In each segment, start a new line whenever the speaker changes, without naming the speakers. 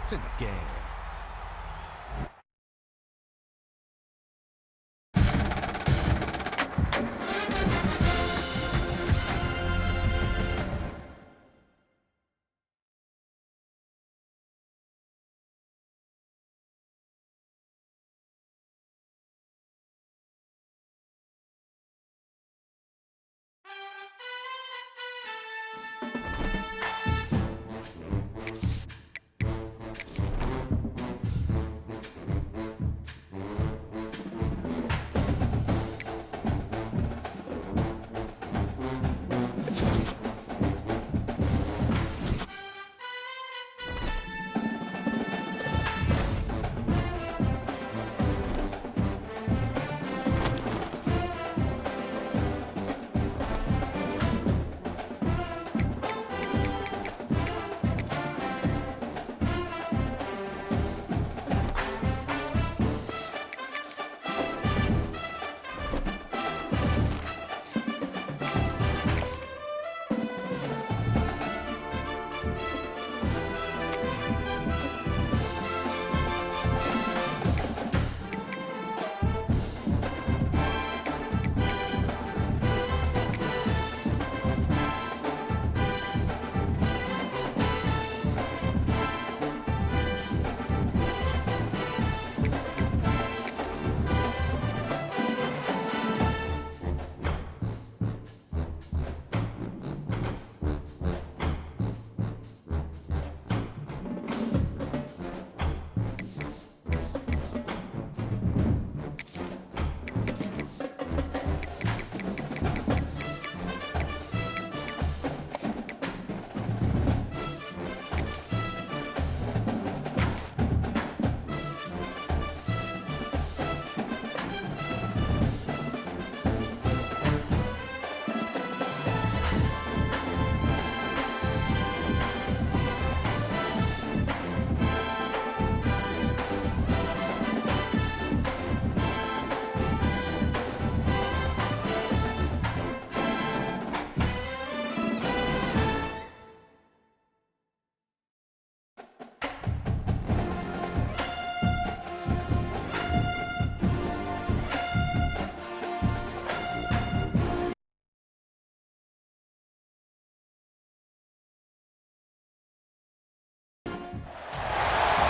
points in the game.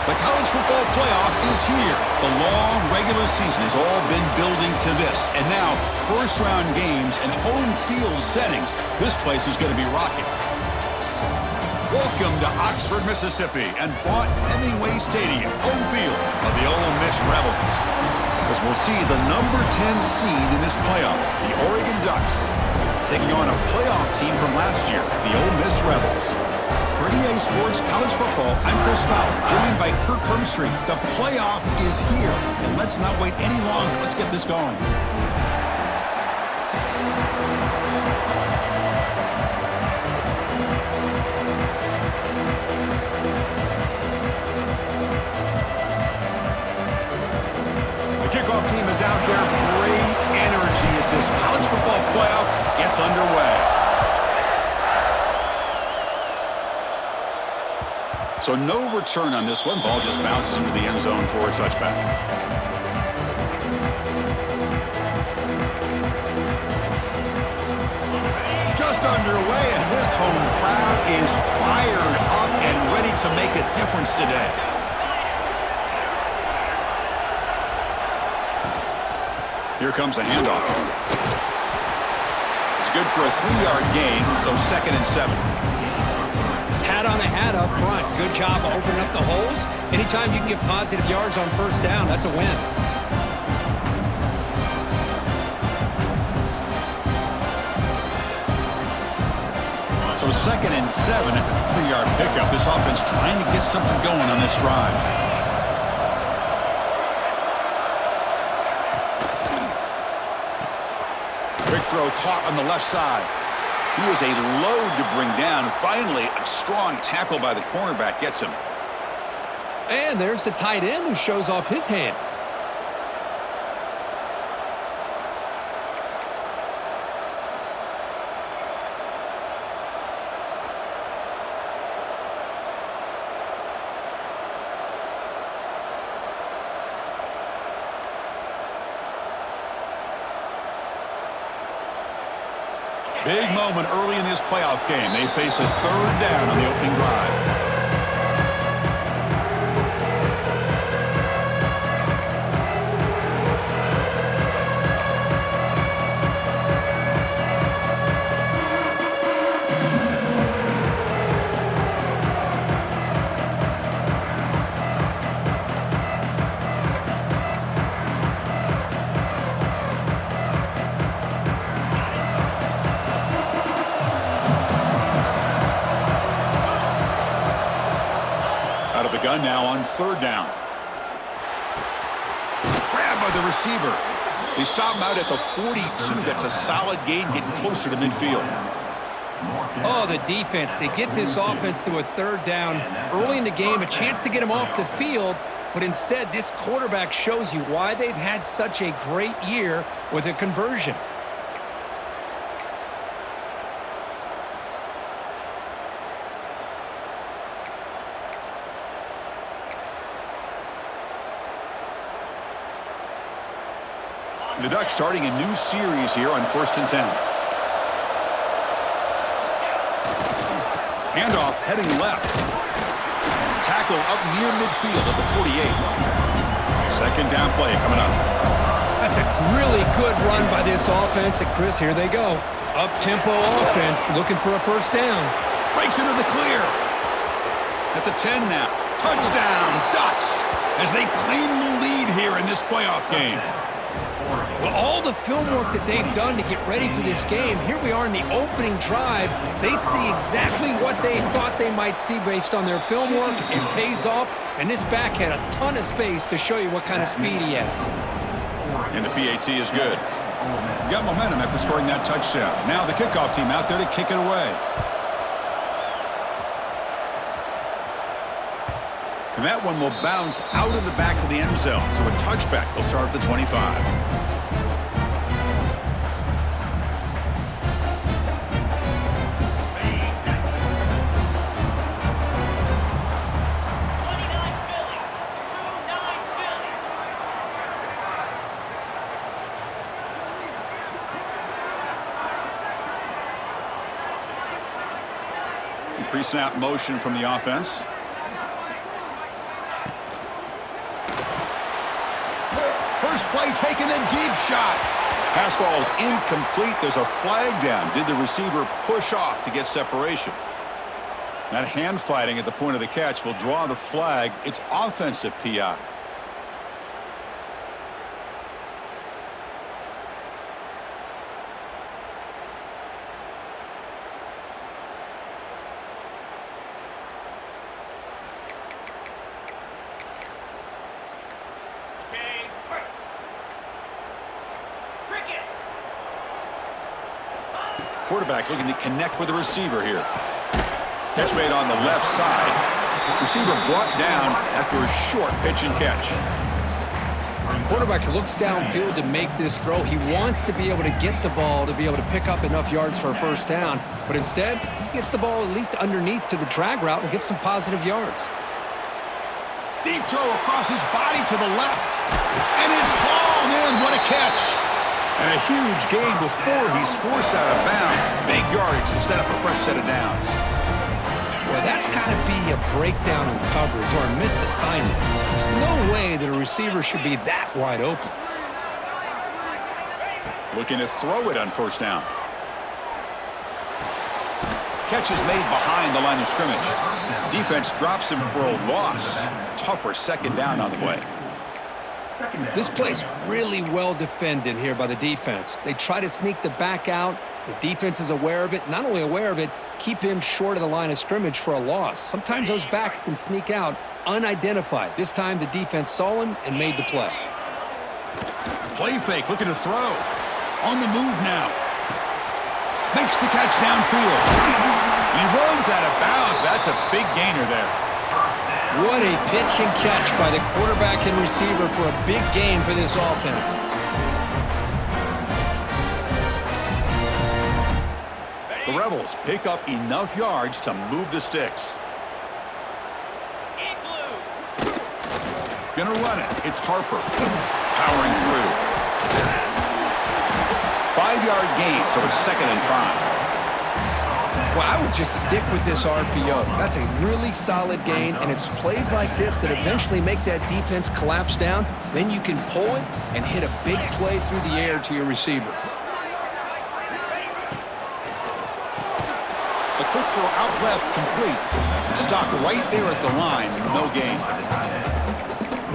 The college football playoff is here. The long regular season has all been building to this. And now, first-round games and home field settings. This place is going to be rocking. Welcome to Oxford, Mississippi, and Vaught-Hemingway Stadium, home field of the Ole Miss Rebels. As we'll see the number 10 seed in this playoff, the Oregon Ducks, taking on a playoff team from last year, the Ole Miss Rebels. For EA Sports College Football, I'm Chris Fowler, joined by Kirk Hermstreet. The playoff is here, and let's not wait any longer. Let's get this going. The kickoff team is out there. Great energy as this college football playoff gets underway. So no return on this one. Ball just bounces into the end zone for a touchback. Just underway, and this home crowd is fired up and ready to make a difference today. Here comes a handoff. It's good for a 3-yard gain, so 2nd and 7.
Hat on a hat up front. Good job of opening up the holes. Anytime you can get positive yards on first down, that's a win.
So 2nd and 7 at the 3-yard pickup. This offense trying to get something going on this drive. Quick throw caught on the left side. He was a load to bring down. Finally, a strong tackle by the cornerback gets him.
And there's the tight end who shows off his hands.
Big moment early in this playoff game. They face a third down on the opening drive. Out of the gun now on third down. Grabbed by the receiver. They stop him out at the 42. That's a solid gain, getting closer to midfield.
Oh, the defense. They get this offense to a third down early in the game, a chance to get him off the field, but instead this quarterback shows you why they've had such a great year with a conversion.
The Ducks starting a new series here on 1st and 10. Handoff heading left. Tackle up near midfield at the 48. Second down play coming up.
That's a really good run by this offense. And Chris, here they go. Up-tempo offense looking for a first down.
Breaks into the clear. At the 10 now. Touchdown, Ducks, as they claim the lead here in this playoff game.
Well, all the film work that they've done to get ready for this game, here we are in the opening drive. They see exactly what they thought they might see based on their film work. It pays off, and this back had a ton of space to show you what kind of speed he has.
And the PAT is good. Got momentum after scoring that touchdown. Now the kickoff team out there to kick it away. And that one will bounce out of the back of the end zone. So a touchback. They'll start at the 25. Pre-snap motion from the offense. First play taken, a deep shot. Pass ball is incomplete. There's a flag down. Did the receiver push off to get separation? That hand fighting at the point of the catch will draw the flag. It's offensive PI. Quarterback looking to connect with the receiver here. Catch made on the left side. Receiver brought down after a short pitch and catch.
Quarterback looks downfield to make this throw. He wants to be able to get the ball to be able to pick up enough yards for a first down. But instead, he gets the ball at least underneath to the drag route and gets some positive yards.
Deep throw across his body to the left. And it's hauled in. What a catch. And a huge gain before he's forced out of bounds. Big yardage to set up a fresh set of downs.
Well, that's got to be a breakdown in coverage or a missed assignment. There's no way that a receiver should be that wide open.
Looking to throw it on first down. Catch is made behind the line of scrimmage. Defense drops him for a loss. Tougher second down on the way.
This play's really well defended here by the defense. They try to sneak the back out. The defense is aware of it. Not only aware of it, keep him short of the line of scrimmage for a loss. Sometimes those backs can sneak out unidentified. This time the defense saw him and made the play.
Play fake, looking to throw. On the move now. Makes the catch downfield. And he runs out of bounds. That's a big gainer there.
What a pitch and catch by the quarterback and receiver for a big gain for this offense.
The Rebels pick up enough yards to move the sticks. Gonna run it. It's Harper. Powering through. 5-yard gain, so it's 2nd and 5.
Well, I would just stick with this RPO. That's a really solid gain, and it's plays like this that eventually make that defense collapse down. Then you can pull it and hit a big play through the air to your receiver.
A quick throw out left, complete. Stopped right there at the line, no gain.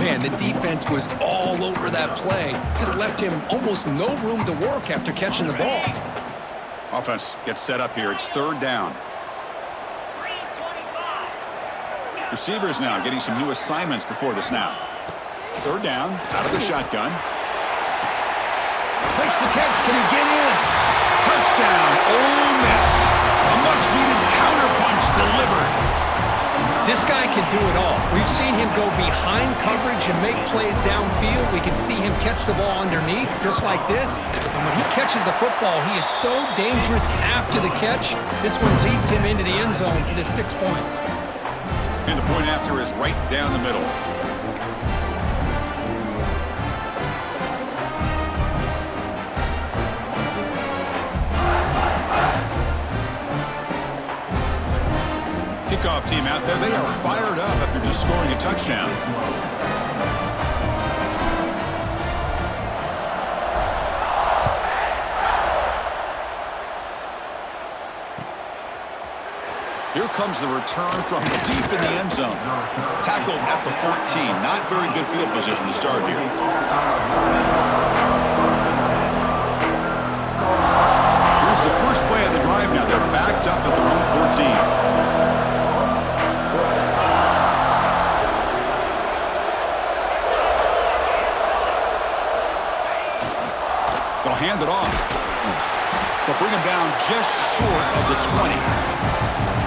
Man, the defense was all over that play. Just left him almost no room to work after catching the ball.
Offense gets set up here. It's third down. Receivers now getting some new assignments before the snap. Third down, out of the shotgun. Makes the catch. Can he get in? Touchdown, Ole Miss. A much-needed counterpunch delivered.
This guy can do it all. We've seen him go behind coverage and make plays downfield. We can see him catch the ball underneath, just like this. And when he catches a football, he is so dangerous after the catch. This one leads him into the end zone for the 6 points.
And the point after is right down the middle. Kickoff team out there. They are fired up after just scoring a touchdown. Here comes the return from deep in the end zone. Tackled at the 14. Not very good field position to start here. Here's the first play of the drive now. They're backed up at their own 14. They'll hand it off. They'll bring him down just short of the 20.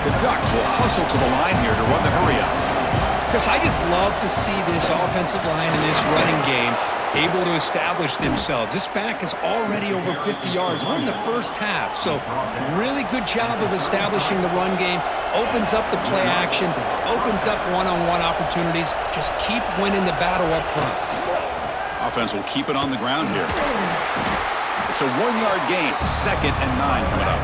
The Ducks will hustle to the line here to run the hurry up.
Chris, I just love to see this offensive line and this running game able to establish themselves. This back is already over 50 yards. We're in the first half, so really good job of establishing the run game. Opens up the play action, opens up one-on-one opportunities. Just keep winning the battle up front.
Offense will keep it on the ground here. It's a 1-yard gain. 2nd and 9 coming up.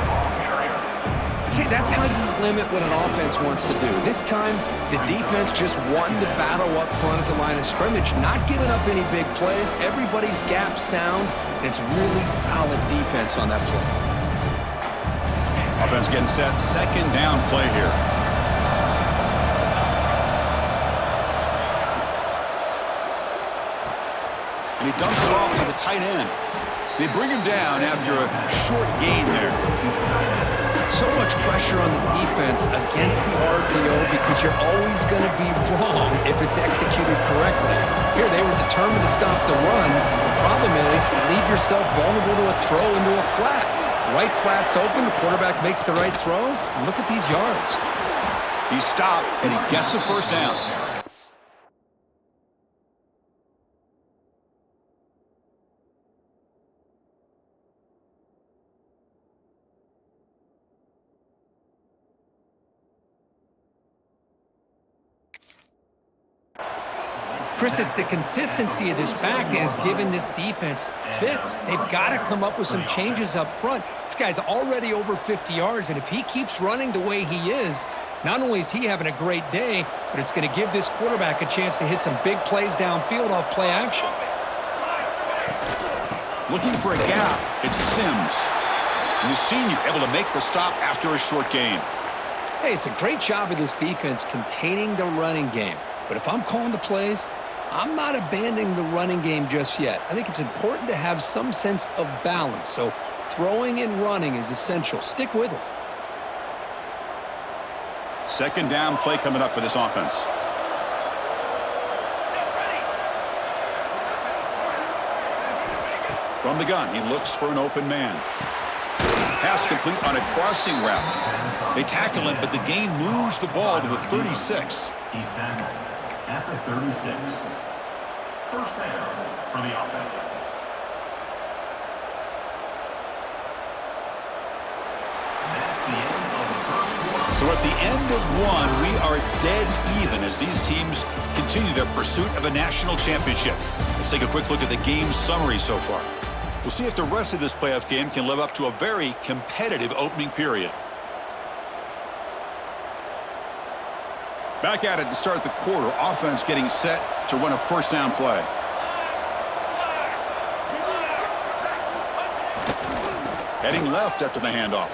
See, that's how you limit what an offense wants to do. This time, the defense just won the battle up front at the line of scrimmage, not giving up any big plays. Everybody's gap sound, and it's really solid defense on that play.
Offense getting set. 2nd down play here. And he dumps it off to the tight end. They bring him down after a short gain there.
So much pressure on the defense against the RPO because you're always going to be wrong if it's executed correctly. Here, they were determined to stop the run. The problem is you leave yourself vulnerable to a throw into a flat. Right flat's open, the quarterback makes the right throw. Look at these yards.
He stopped, and he gets a first down.
Chris, it's the consistency of this back is giving this defense fits. They've got to come up with some changes up front. This guy's already over 50 yards, and if he keeps running the way he is, not only is he having a great day, but it's going to give this quarterback a chance to hit some big plays downfield off play action.
Looking for a gap. It's Sims. And the senior able to make the stop after a short gain.
Hey, it's a great job of this defense containing the running game. But if I'm calling the plays, I'm not abandoning the running game just yet. I think it's important to have some sense of balance. So throwing and running is essential. Stick with it.
2nd down play coming up for this offense. From the gun, he looks for an open man. Pass complete on a crossing route. They tackle him, but the gain moves the ball to the 36.
He's tackled at the 36. First down for the offense. That's the end of the first quarter.
So at the end of one, we are dead even as these teams continue their pursuit of a national championship. Let's take a quick look at the game summary so far. We'll see if the rest of this playoff game can live up to a very competitive opening period. Back at it to start the quarter. Offense getting set to run a first down play. Heading left after the handoff.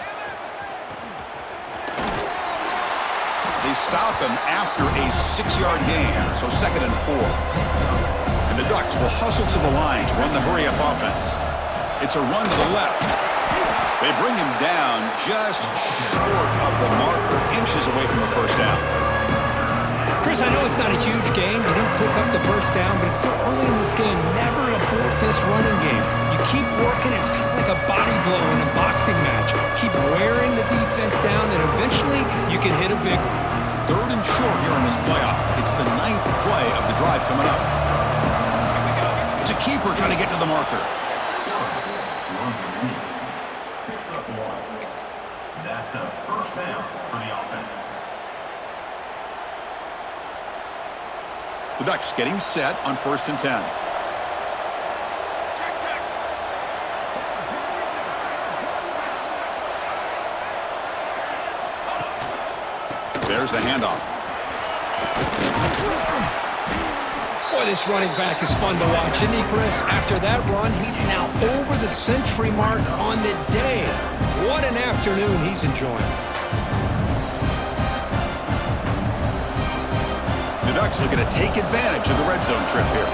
They stop him after a 6-yard gain, so 2nd and 4. And the Ducks will hustle to the line to run the hurry-up offense. It's a run to the left. They bring him down just short of the marker, inches away from the first down.
Chris, I know it's not a huge gain. They didn't pick up the first down, but it's so early in this game. Never abort this running game. You keep working. It's kind of like a body blow in a boxing match. Keep wearing the defense down, and eventually you can hit a big one.
3rd and short here in this playoff. It's the 9th play of the drive coming up. It's a keeper trying to get to the marker.
Picks up 1. That's a first down for the offense.
The Ducks getting set on 1st and 10. There's the handoff.
Boy, this running back is fun to watch, isn't he, Chris? After that run, he's now over the century mark on the day. What an afternoon he's enjoying.
The Ducks looking to take advantage of the red zone trip here.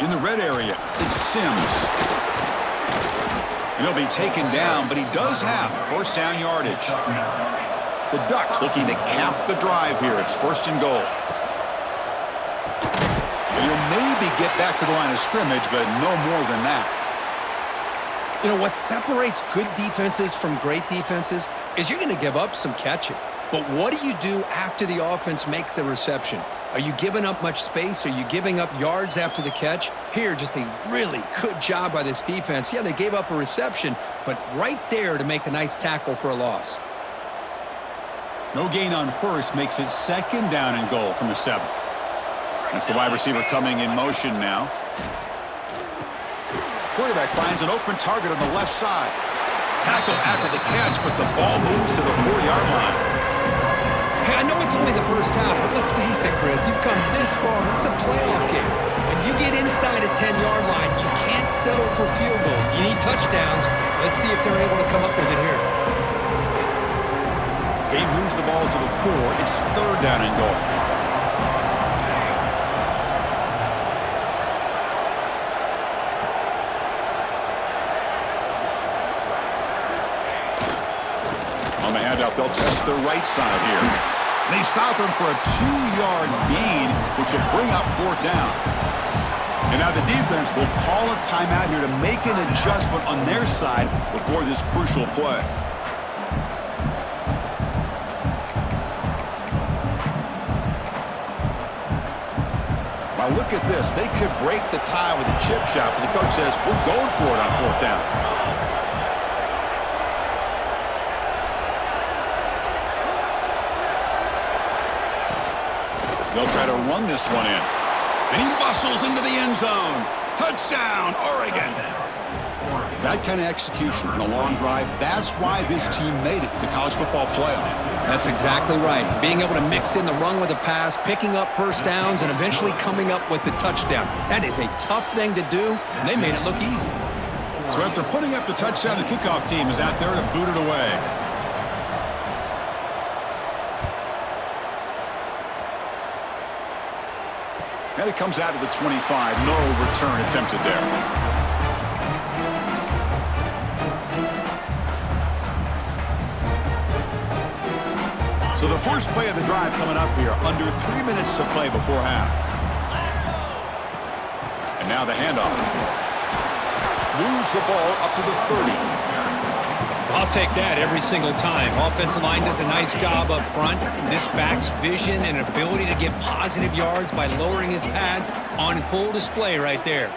In the red area, it's Sims. And he'll be taken down, but he does have first down yardage. The Ducks looking to cap the drive here. It's 1st and goal. And he'll maybe get back to the line of scrimmage, but no more than that.
You know, what separates good defenses from great defenses is you're going to give up some catches. But what do you do after the offense makes the reception? Are you giving up much space? Are you giving up yards after the catch? Here, just a really good job by this defense. Yeah, they gave up a reception, but right there to make a nice tackle for a loss.
No gain on first makes it 2nd down and goal from the 7. That's the wide receiver coming in motion now. Quarterback finds an open target on the left side. Tackle after the catch, but the ball moves to the 4-yard line.
Hey, I know it's only the first half, but let's face it, Chris. You've come this far. This is a playoff game. When you get inside a 10-yard line, you can't settle for field goals. You need touchdowns. Let's see if they're able to come up with it here.
He moves the ball to the 4. It's 3rd down and goal. On the handoff, they'll test the right side here. They stop him for a 2-yard gain, which will bring up 4th down. And now the defense will call a timeout here to make an adjustment on their side before this crucial play. Now look at this. They could break the tie with a chip shot, but the coach says, we're going for it on 4th down. They'll try to run this one in. And he muscles into the end zone. Touchdown, Oregon. That kind of execution in a long drive, that's why this team made it to the college football playoff.
That's exactly right. Being able to mix in the run with the pass, picking up first downs, and eventually coming up with the touchdown. That is a tough thing to do, and they made it look easy.
So after putting up the touchdown, the kickoff team is out there to boot it away. And it comes out of the 25. No return attempted there. So the first play of the drive coming up here. Under 3 minutes to play before half. And now the handoff. Moves the ball up to the 30.
I'll take that every single time. Offensive line does a nice job up front. This back's vision and ability to get positive yards by lowering his pads on full display right there.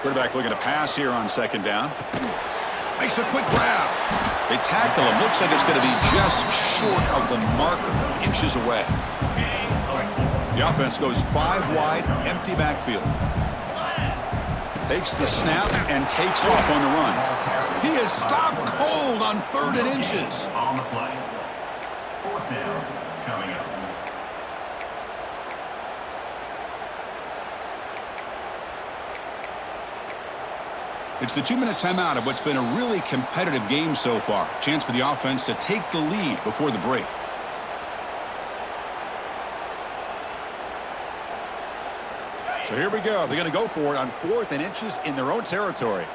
Quarterback looking to pass here on 2nd down. Makes a quick grab. They tackle him. Looks like it's going to be just short of the marker, inches away. The offense goes 5 wide, empty backfield. Takes the snap and takes off on the run. He is stopped cold on 3rd and inches.
On the play. 4th down coming up.
It's the 2-minute timeout of what's been a really competitive game so far. Chance for the offense to take the lead before the break. So here we go. They're going to go for it on 4th and inches in their own territory.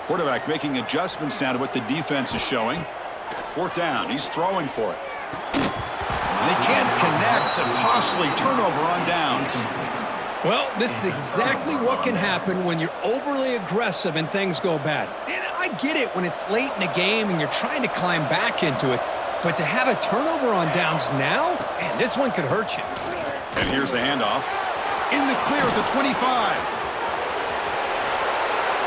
Quarterback making adjustments now to what the defense is showing. 4th down. He's throwing for it. And they can't connect. A costly turnover on downs.
Well, this is exactly what can happen when you're overly aggressive and things go bad. And I get it when it's late in the game and you're trying to climb back into it. But to have a turnover on downs now, man, this one could hurt you.
And here's the handoff. In the clear at the 25.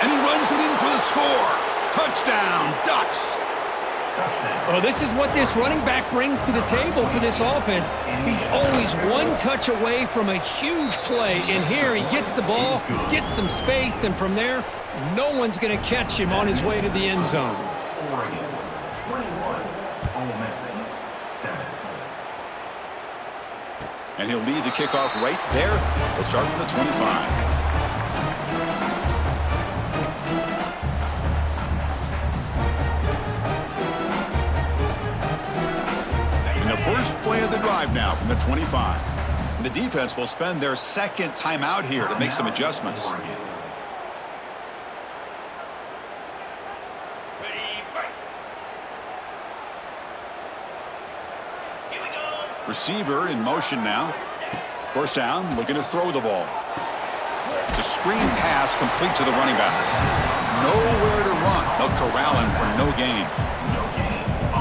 And he runs it in for the score. Touchdown, Ducks.
Oh, this is what this running back brings to the table for this offense. He's always one touch away from a huge play. And here he gets the ball, gets some space, and from there, no one's going to catch him on his way to the end zone.
Oregon, 21. Ole Miss, 7.
And he'll lead the kickoff right there. He'll start from the 25. First play of the drive now from the 25. And the defense will spend their 2nd timeout here to make some adjustments. Receiver in motion now. 1st down, looking to throw the ball. It's a screen pass complete to the running back. Nowhere to run. They'll corral him for no gain.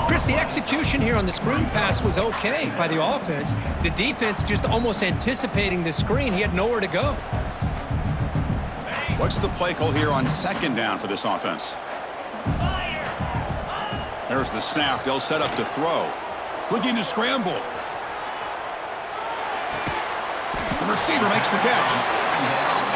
Chris, the execution here on the screen pass was okay by the offense. The defense just almost anticipating the screen. He had nowhere to go.
What's the play call here on 2nd down for this offense? There's the snap. They'll set up to throw. Looking to scramble. The receiver makes the catch.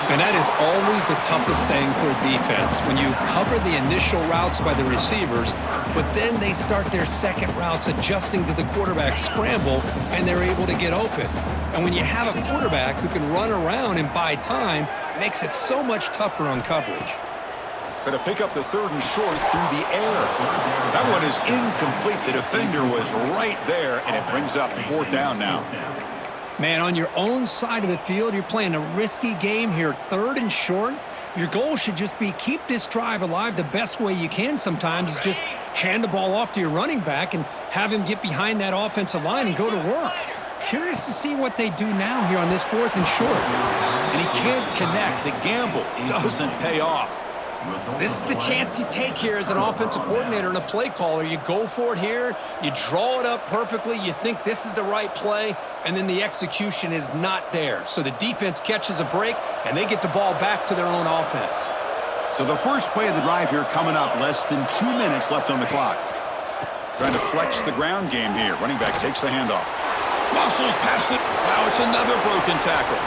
And that is always the toughest thing for a defense, when you cover the initial routes by the receivers, but then they start their second routes adjusting to the quarterback scramble, and they're able to get open. And when you have a quarterback who can run around and buy time, it makes it so much tougher on coverage.
Going to pick up the 3rd and short through the air. That one is incomplete. The defender was right there, and it brings up 4th down now.
Man, on your own side of the field, you're playing a risky game here, 3rd and short. Your goal should just be keep this drive alive the best way you can sometimes is just hand the ball off to your running back and have him get behind that offensive line and go to work. Curious to see what they do now here on this 4th and short.
And he can't connect. The gamble doesn't pay off.
This is the chance you take here as an offensive coordinator and a play caller. You go for it here, you draw it up perfectly, you think this is the right play, and then the execution is not there. So the defense catches a break, and they get the ball back to their own offense.
So the first play of the drive here coming up, less than 2 minutes left on the clock. Trying to flex the ground game here. Running back takes the handoff. Muscles past it. Wow, it's another broken tackle.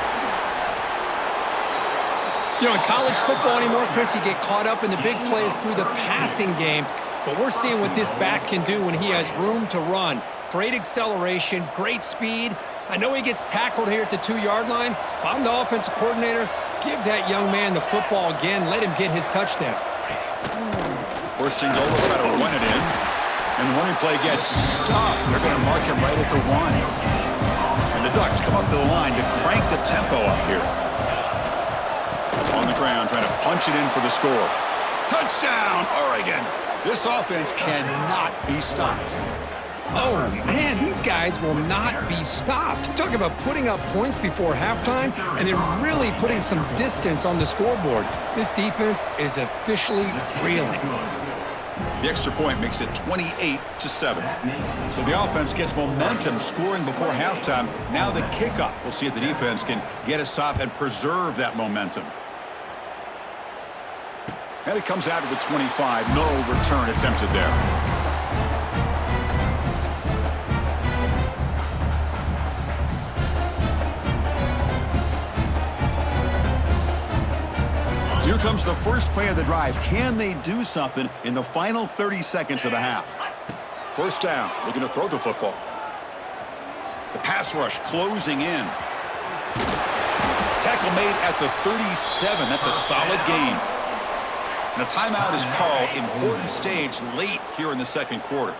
You know, in college football anymore, Chris, you get caught up in the big plays through the passing game. But we're seeing what this back can do when he has room to run. Great acceleration, great speed. I know he gets tackled here at the 2-yard line. If I'm the offensive coordinator, give that young man the football again. Let him get his touchdown.
1st and goal, they'll try to run it in. And the running play gets stopped. They're going to mark him right at the 1. And the Ducks come up to the line to crank the tempo up here. On the ground, trying to punch it in for the score. Touchdown, Oregon! This offense cannot be stopped.
Oh, man, these guys will not be stopped. Talk about putting up points before halftime, and they're really putting some distance on the scoreboard. This defense is officially reeling.
The extra point makes it 28-7. So the offense gets momentum scoring before halftime. Now the kickoff. We'll see if the defense can get a stop and preserve that momentum. And it comes out of the 25. No return attempted there. Here comes the first play of the drive. Can they do something in the final 30 seconds of the half? First down, looking to throw the football. The pass rush closing in. Tackle made at the 37. That's a solid gain. And a timeout is called. Important stage late here in the second quarter.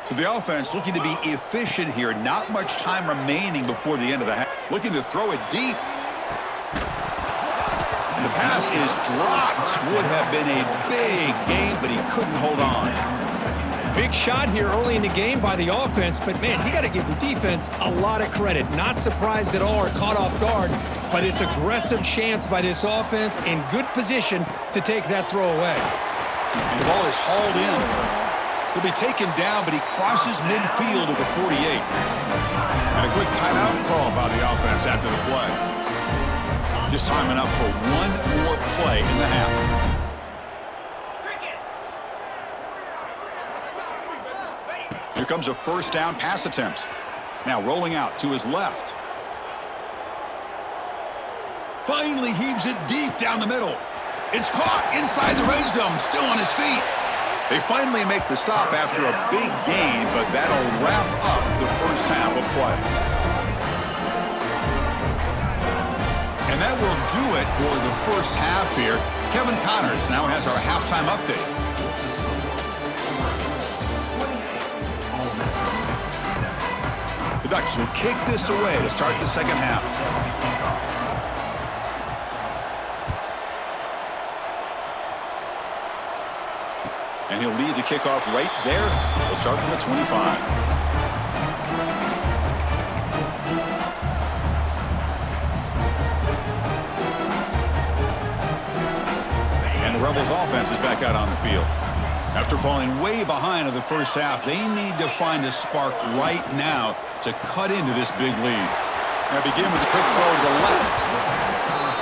So the offense looking to be efficient here. Not much time remaining before the end of the half. Looking to throw it deep. And the pass is dropped. Would have been a big gain, but he couldn't hold on.
Big shot here early in the game by the offense, but man, you got to give the defense a lot of credit. Not surprised at all or caught off guard by this aggressive chance by this offense in good position to take that throw away.
And the ball is hauled in. He'll be taken down, but he crosses midfield of the 48. And a quick timeout call by the offense after the play. Just time enough for one more play in the half. Here comes a first down pass attempt. Now rolling out to his left. Finally heaves it deep down the middle. It's caught inside the red zone, still on his feet. They finally make the stop after a big gain, but that'll wrap up the first half of play. And that will do it for the first half here. Kevin Connors now has our halftime update. The Ducks will kick this away to start the second half. And he'll lead the kickoff right there. He'll start from the 25. And the Rebels offense is back out on the field. After falling way behind in the first half, they need to find a spark right now to cut into this big lead. Now begin with a quick throw to the left.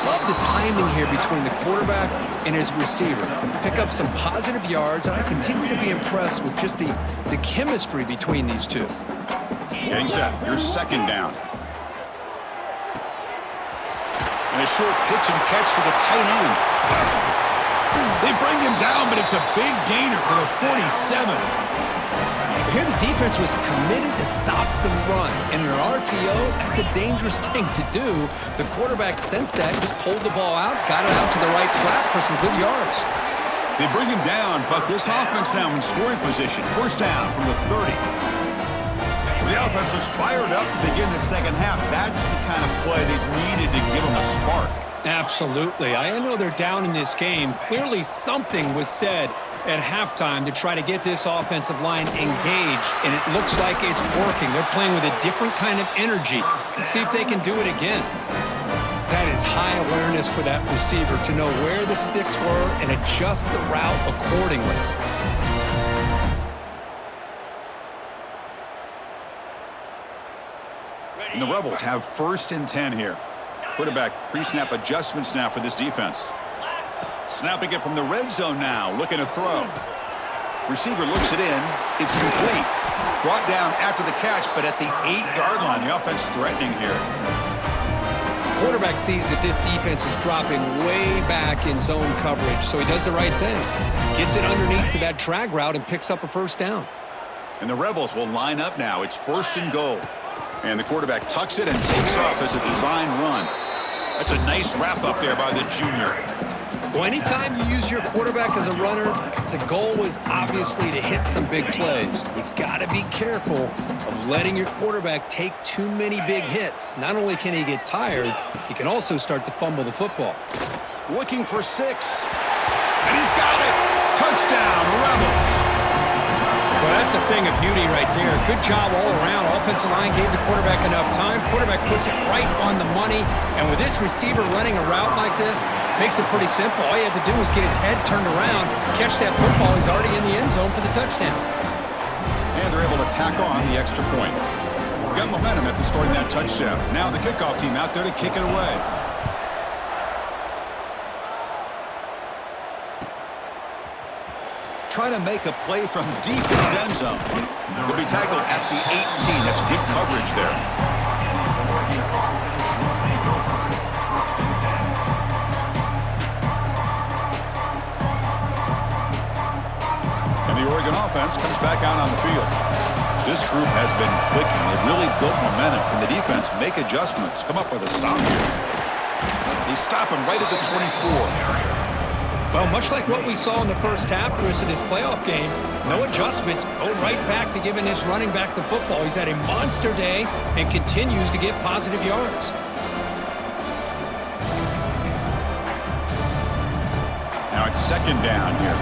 Love the timing here between the quarterback and his receiver. Pick up some positive yards, and I continue to be impressed with just the chemistry between these two.
Getting set. Here's second down. And a short pitch and catch to the tight end. They bring him down, but it's a big gainer for the 47.
Here the defense was committed to stop the run. And in an RPO, that's a dangerous thing to do. The quarterback sensed that, just pulled the ball out, got it out to the right flat for some good yards.
They bring him down, but this offense now in scoring position. First down from the 30. The offense looks fired up to begin the second half. That's the kind of play they've needed to give them a spark.
Absolutely. I know they're down in this game. Clearly something was said at halftime to try to get this offensive line engaged, and it looks like it's working. They're playing with a different kind of energy. Let's see if they can do it again. That is high awareness for that receiver to know where the sticks were and adjust the route accordingly.
And the Rebels have first and 10 here. Quarterback pre-snap adjustments now for this defense. Snapping it from the red zone now, looking to throw. Receiver looks it in. It's complete. Brought down after the catch, but at the 8-yard line. The offense threatening here.
Quarterback sees that this defense is dropping way back in zone coverage, so he does the right thing. Gets it underneath to that drag route and picks up a first down. And
the Rebels will line up now. It's first and goal. And the quarterback tucks it and takes off as a design run. That's a nice wrap up there by the junior.
Well, anytime you use your quarterback as a runner, the goal is obviously to hit some big plays. You got to be careful of letting your quarterback take too many big hits. Not only can he get tired, he can also start to fumble the football.
Looking for 6. And he's got it. Touchdown, Rebels.
Well, that's a thing of beauty right there. Good job all around. Offensive line gave the quarterback enough time. Quarterback puts it right on the money. And with this receiver running a route like this, makes it pretty simple. All you had to do was get his head turned around, catch that football. He's already in the end zone for the touchdown.
And they're able to tack on the extra point. Got momentum after scoring that touchdown. Now the kickoff team out there to kick it away. Trying to make a play from deep in his end zone. He'll be tackled at the 18. That's good coverage there. And the Oregon offense comes back out on the field. This group has been clicking. They've really built momentum. Can the defense make adjustments? Come up with a stop here. They stop him right at the 24.
Well, much like what we saw in the first half, Chris, in this playoff game, no adjustments. Go right back to giving this running back the football. He's had a monster day and continues to get positive yards.
Now it's second down here.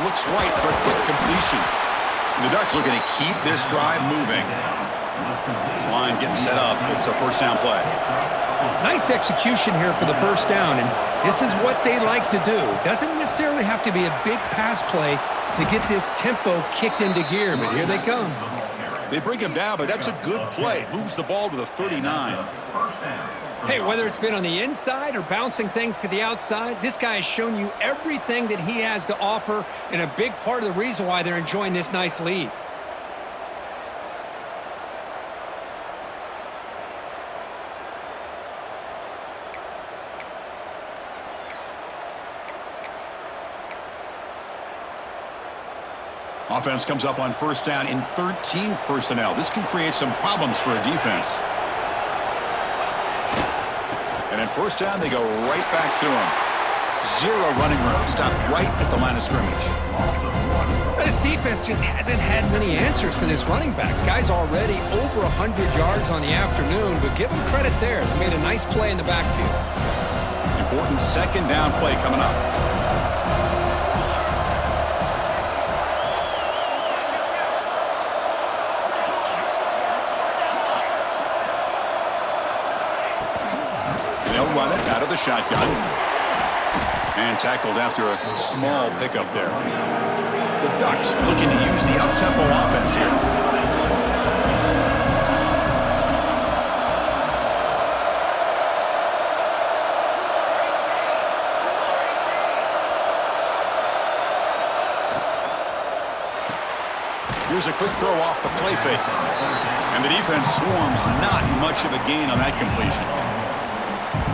Looks right for a quick completion. And the Ducks looking to keep this drive moving. This line getting set up. It's a first down play.
Nice execution here for the first down, and this is what they like to do. Doesn't necessarily have to be a big pass play to get this tempo kicked into gear, but here they come.
They bring him down, but that's a good play. Moves the ball to the 39.
Hey, whether it's been on the inside or bouncing things to the outside, this guy has shown you everything that he has to offer, and a big part of the reason why they're enjoying this nice lead.
Offense comes up on first down in 13 personnel. This can create some problems for a defense. And then first down, they go right back to him. Zero running room. Stop right at the line of scrimmage.
This defense just hasn't had many answers for this running back. Guy's already over 100 yards on the afternoon, but give him credit there. They made a nice play in the backfield.
Important second down play coming up. They'll run it out of the shotgun. And tackled after a small pickup there. The Ducks looking to use the up-tempo offense here. Here's a quick throw off the play fake. And the defense swarms. Not much of a gain on that completion.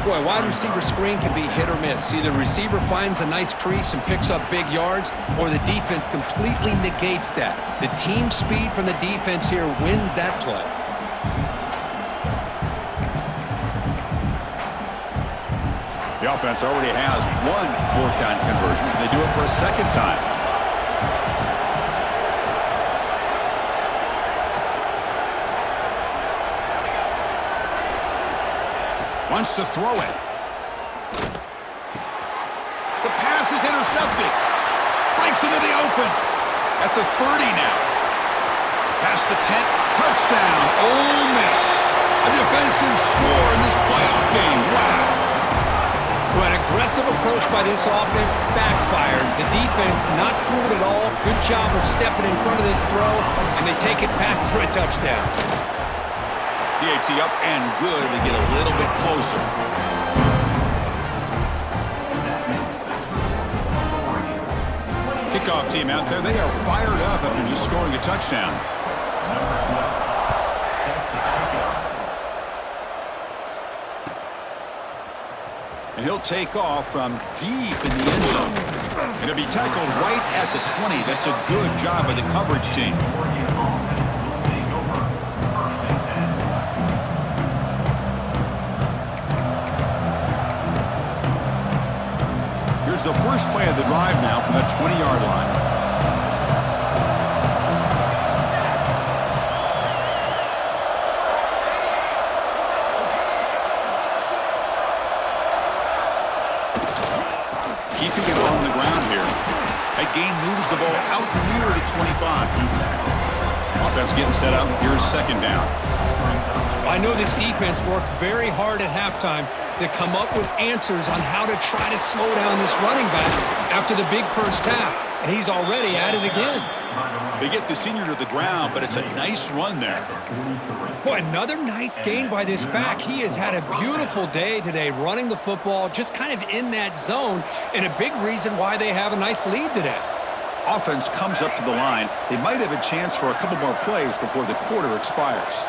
Boy, wide receiver screen can be hit or miss. Either receiver finds a nice crease and picks up big yards, or the defense completely negates that. The team speed from the defense here wins that play.
The offense already has one fourth down conversion. They do it for a second time. Wants to throw it. The pass is intercepted. Breaks into the open. At the 30 now. Past the 10. Touchdown, Ole Miss. A defensive score in this playoff game. Wow.
Well, an aggressive approach by this offense backfires. The defense not fooled at all. Good job of stepping in front of this throw, and they take it back for a touchdown.
PAT up and good. They get a little bit closer. Kickoff team out there. They are fired up after just scoring a touchdown. And he'll take off from deep in the end zone. And he'll be tackled right at the 20. That's a good job by the coverage team. Here's the first play of the drive now from the 20-yard line. Keeping it on the ground here. That gain moves the ball out near the 25. Offense getting set up. Here's second down.
I know this defense worked very hard at halftime to come up with answers on how to try to slow down this running back after the big first half, and he's already at it again.
They get the senior to the ground, but it's a nice run there.
Boy, another nice gain by this back. He has had a beautiful day today running the football, just kind of in that zone, and a big reason why they have a nice lead today.
Offense comes up to the line. They might have a chance for a couple more plays before the quarter expires.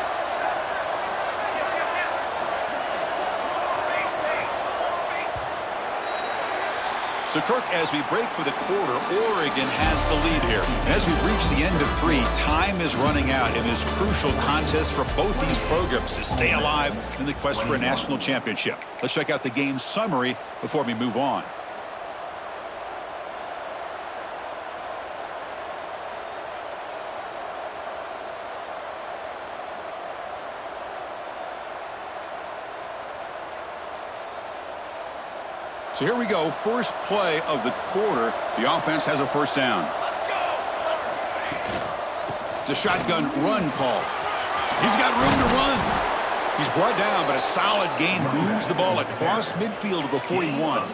So, Kirk, as we break for the quarter, Oregon has the lead here. And as we reach the end of 3, time is running out in this crucial contest for both these programs to stay alive in the quest for a national championship. Let's check out the game summary before we move on. So here we go, first play of the quarter. The offense has a first down. It's a shotgun run call. He's got room to run. He's brought down, but a solid gain moves the ball across midfield to the 41.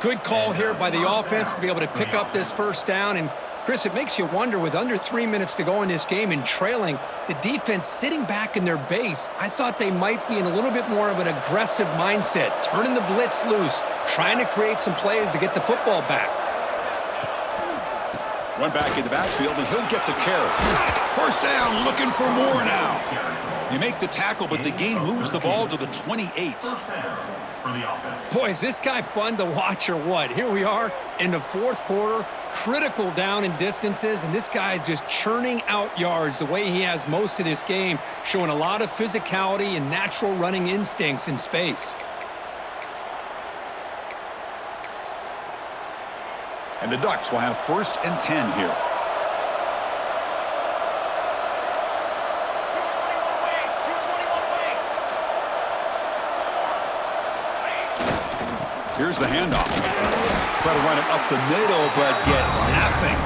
Good call here by the offense to be able to pick up this first down. And, Chris, it makes you wonder, with under 3 minutes to go in this game and trailing, the defense sitting back in their base, I thought they might be in a little bit more of an aggressive mindset, turning the blitz loose, trying to create some plays to get the football back.
One back in the backfield, and he'll get the carry. First down, looking for more now. They make the tackle, but the gain moves the ball to the 28.
Boy, is this guy fun to watch or what? Here we are in the fourth quarter, critical down in distances, and this guy is just churning out yards the way he has most of this game, showing a lot of physicality and natural running instincts in space.
And the Ducks will have 1st and 10 here. Here's the handoff. Try to run it up the middle, but get nothing.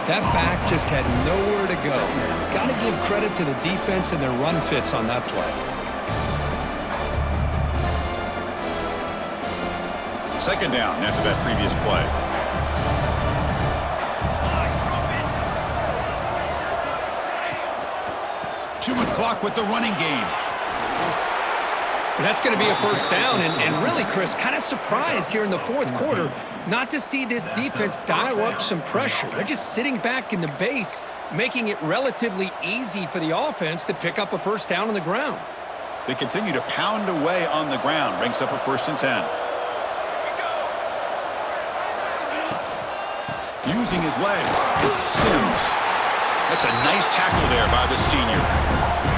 That back just had nowhere to go. Got to give credit to the defense and their run fits on that play.
Second down after that previous play. Chewing clock with the running game.
And that's going to be a first down, and really, Chris, kind of surprised here in the fourth quarter not to see this defense dial up some pressure. They're just sitting back in the base, making it relatively easy for the offense to pick up a first down on the ground.
They continue to pound away on the ground, brings up a 1st and 10. Using his legs, it's Sims. That's a nice tackle there by the senior.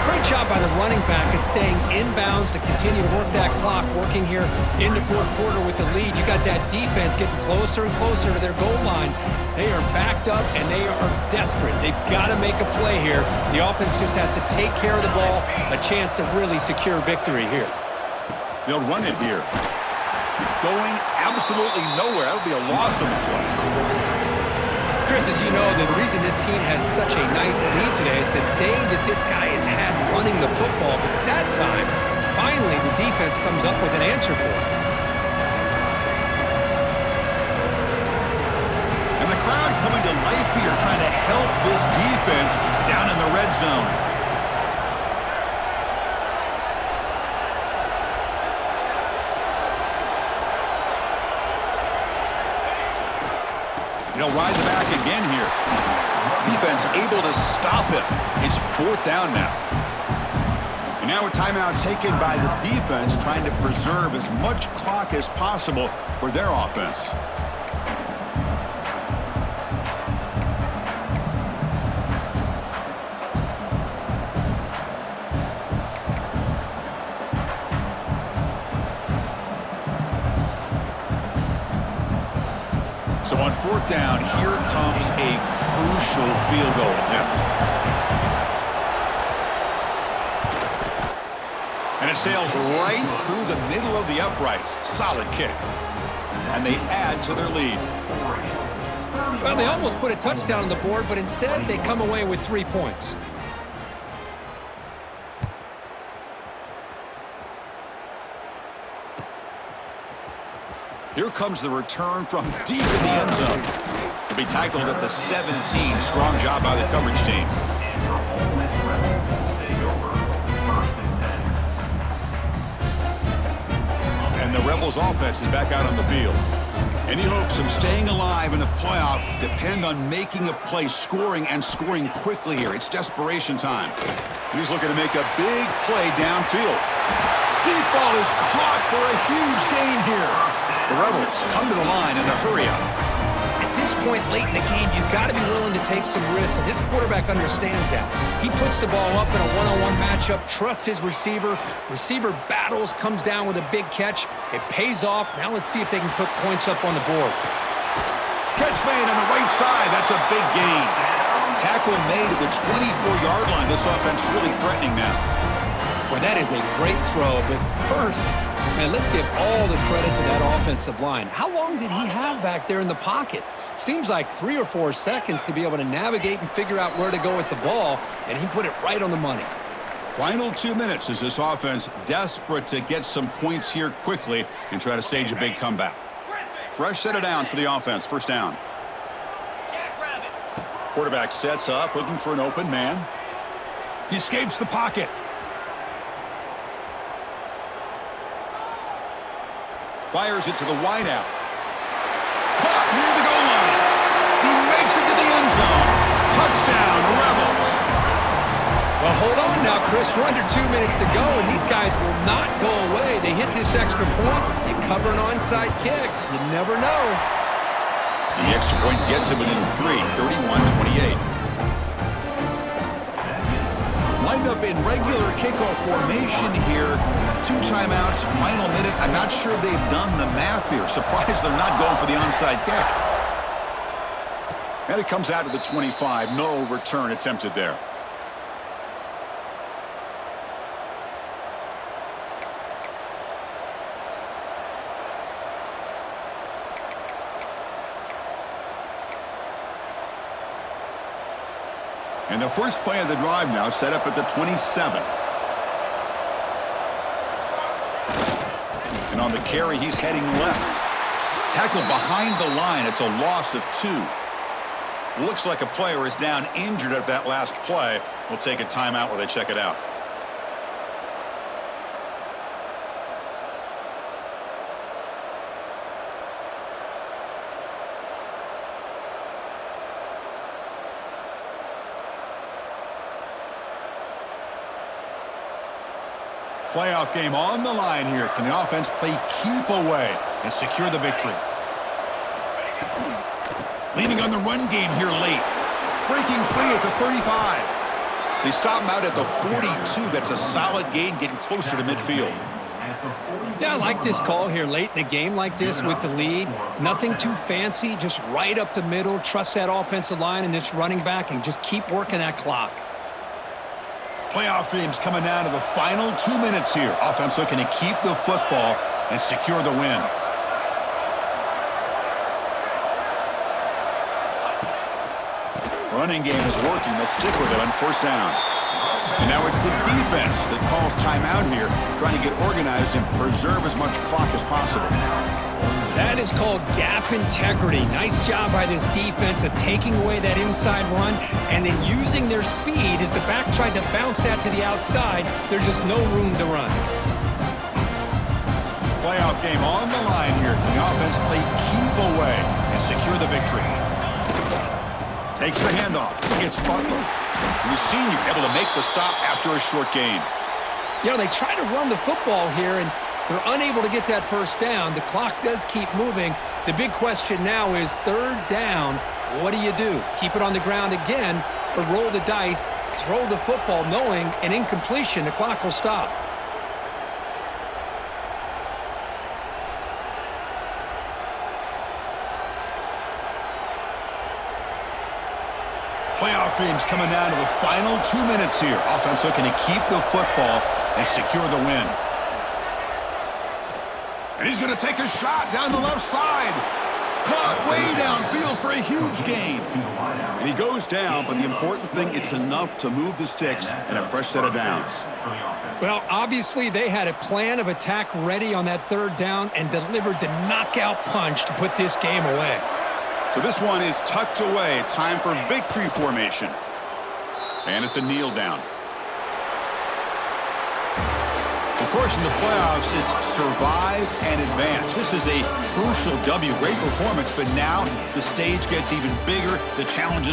Great job by the running back of staying inbounds to continue to work that clock, working here in the fourth quarter with the lead. You got that defense getting closer and closer to their goal line. They are backed up, and they are desperate. They've got to make a play here. The offense just has to take care of the ball, a chance to really secure victory here.
They'll run it here. Going absolutely nowhere. That'll be a loss on the play.
Chris, as you know, the reason this team has such a nice lead today is the day that this guy has had running the football. But that time, finally, the defense comes up with an answer for it.
And the crowd coming to life here, trying to help this defense down in the red zone. He'll ride the back again here. Defense able to stop him. It's 4th down now. And now a timeout taken by the defense, trying to preserve as much clock as possible for their offense. So on 4th down, here comes a crucial field goal attempt. And it sails right through the middle of the uprights. Solid kick. And they add to their lead.
Well, they almost put a touchdown on the board, but instead they come away with 3 points.
Here comes the return from deep in the end zone. To be tackled at the 17. Strong job by the coverage team. And the Rebels offense is back out on the field. Any hopes of staying alive in the playoff depend on making a play, scoring, and scoring quickly here. It's desperation time. And he's looking to make a big play downfield. Deep ball is caught for a huge gain here. The Rebels come to the line in the hurry-up.
At this point late in the game, you've got to be willing to take some risks, and this quarterback understands that. He puts the ball up in a one-on-one matchup, trusts his receiver. Receiver battles, comes down with a big catch. It pays off. Now let's see if they can put points up on the board.
Catch made on the right side. That's a big gain. Tackle made at the 24-yard line. This offense really threatening now.
Well, that is a great throw, but first, man, let's give all the credit to that offensive line. How long did he have back there in the pocket? Seems like 3 or 4 seconds to be able to navigate and figure out where to go with the ball, and he put it right on the money.
Final 2 minutes as this offense desperate to get some points here quickly and try to stage a big comeback. Fresh set of downs for the offense. First down. Quarterback sets up, looking for an open man. He escapes the pocket. Fires it to the wideout. Caught near the goal line. He makes it to the end zone. Touchdown, Rebels.
Well, hold on now, Chris. We're under 2 minutes to go, and these guys will not go away. They hit this extra point. You cover an onside kick. You never know.
And the extra point gets it within 3, 31-28. Lined up in regular kickoff formation here. 2 timeouts, final minute. I'm not sure they've done the math here. Surprised they're not going for the onside kick. And it comes out to the 25. No return attempted there. And the first play of the drive now set up at the 27. And on the carry, he's heading left. Tackled behind the line. It's a loss of 2. Looks like a player is down injured at that last play. We'll take a timeout while they check it out. Playoff game on the line here. Can the offense play keep away and secure the victory? Leaning on the run game here late. Breaking free at the 35. They stop him out at the 42. That's a solid gain, getting closer to midfield.
Yeah, I like this call here late in the game like this with the lead. Nothing too fancy, just right up the middle. Trust that offensive line and this running back and just keep working that clock.
Playoff dreams coming down to the final 2 minutes here. Offense looking to keep the football and secure the win. Running game is working. They'll stick with it on first down. And now it's the defense that calls timeout here, trying to get organized and preserve as much clock as possible.
That is called gap integrity. Nice job by this defense of taking away that inside run and then using their speed as the back tried to bounce that to the outside. There's just no room to run.
Playoff game on the line here. Can the offense play keep away and secure the victory? Takes the handoff. It's Butler. And the senior able to make the stop after a short gain.
You know, they try to run the football here, and they're unable to get that first down. The clock does keep moving. The big question now is third down. What do you do? Keep it on the ground again, or roll the dice, throw the football knowing an incompletion, the clock will stop.
Playoff dreams coming down to the final 2 minutes here. Offense looking to keep the football and secure the win. And he's going to take a shot down the left side. Caught way downfield for a huge gain. And he goes down, but the important thing, it's enough to move the sticks and a fresh set of downs.
Well, obviously they had a plan of attack ready on that third down and delivered the knockout punch to put this game away.
So this one is tucked away. Time for victory formation. And it's a kneel down. Of course, in the playoffs, it's survive and advance. This is a crucial W. Great performance, but now the stage gets even bigger. The challenges